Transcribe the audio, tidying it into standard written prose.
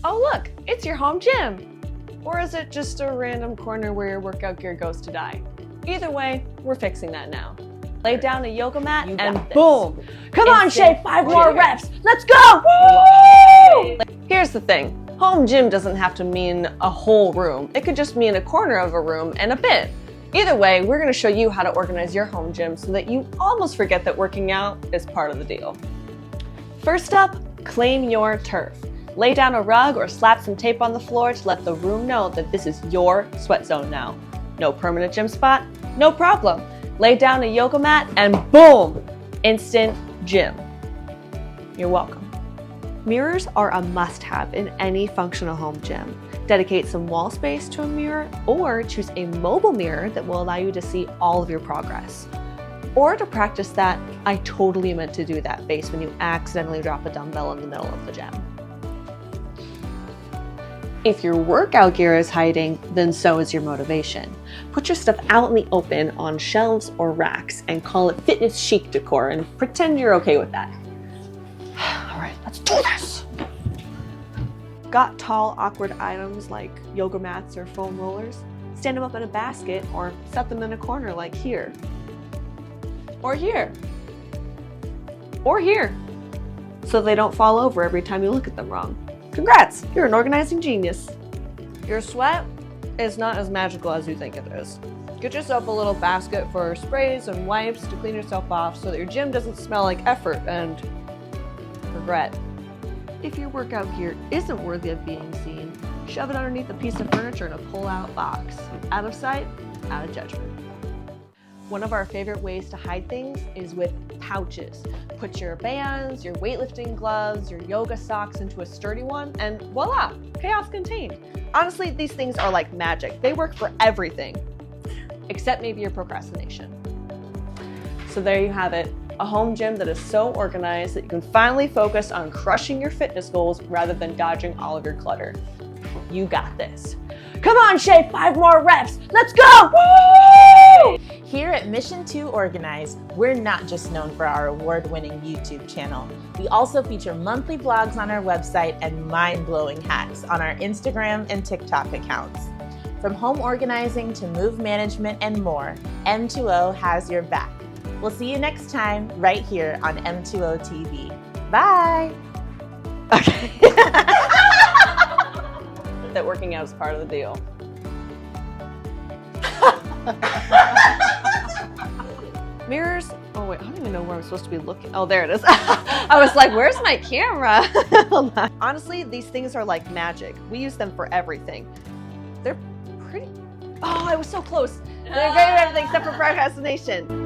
Oh look, it's your home gym. Or is it just a random corner where your workout gear goes to die? Either way, we're fixing that now. Lay down a yoga mat and boom! Come on, Schae, 5 more reps. Let's go! Woo! Here's the thing. Home gym doesn't have to mean a whole room. It could just mean a corner of a room and a bit. Either way, we're going to show you how to organize your home gym so that you almost forget that working out is part of the deal. First up, claim your turf. Lay down a rug or slap some tape on the floor to let the room know that this is your sweat zone now. No permanent gym spot? No problem. Lay down a yoga mat and boom! Instant gym. You're welcome. Mirrors are a must-have in any functional home gym. Dedicate some wall space to a mirror or choose a mobile mirror that will allow you to see all of your progress. Or to practice that I totally meant to do that face when you accidentally drop a dumbbell in the middle of the gym. If your workout gear is hiding, then so is your motivation. Put your stuff out in the open on shelves or racks and call it fitness chic decor and pretend you're okay with that. All right, let's do this. Got tall, awkward items like yoga mats or foam rollers? Stand them up in a basket or set them in a corner like here. Or here. Or here. So they don't fall over every time you look at them wrong. Congrats, you're an organizing genius. Your sweat is not as magical as you think it is. Get yourself a little basket for sprays and wipes to clean yourself off so that your gym doesn't smell like effort and regret. If your workout gear isn't worthy of being seen, shove it underneath a piece of furniture in a pull-out box. Out of sight, out of judgment. One of our favorite ways to hide things is with pouches. Put your bands, your weightlifting gloves, your yoga socks into a sturdy one, and voila, chaos contained. Honestly, these things are like magic. They work for everything, except maybe your procrastination. So there you have it, a home gym that is so organized that you can finally focus on crushing your fitness goals rather than dodging all of your clutter. You got this. Come on, Schae, 5 more reps. Let's go! Woo! Here at Mission 2 Organize, we're not just known for our award-winning YouTube channel. We also feature monthly blogs on our website and mind-blowing hacks on our Instagram and TikTok accounts. From home organizing to move management and more, M2O has your back. We'll see you next time right here on M2O TV. Bye! Okay. That working out is part of the deal. Mirrors, oh wait, I don't even know where I'm supposed to be looking. Oh, there it is. I was like, where's my camera? Hold on. Honestly, these things are like magic. We use them for everything. They're pretty, oh, I was so close. They're great at everything except for procrastination.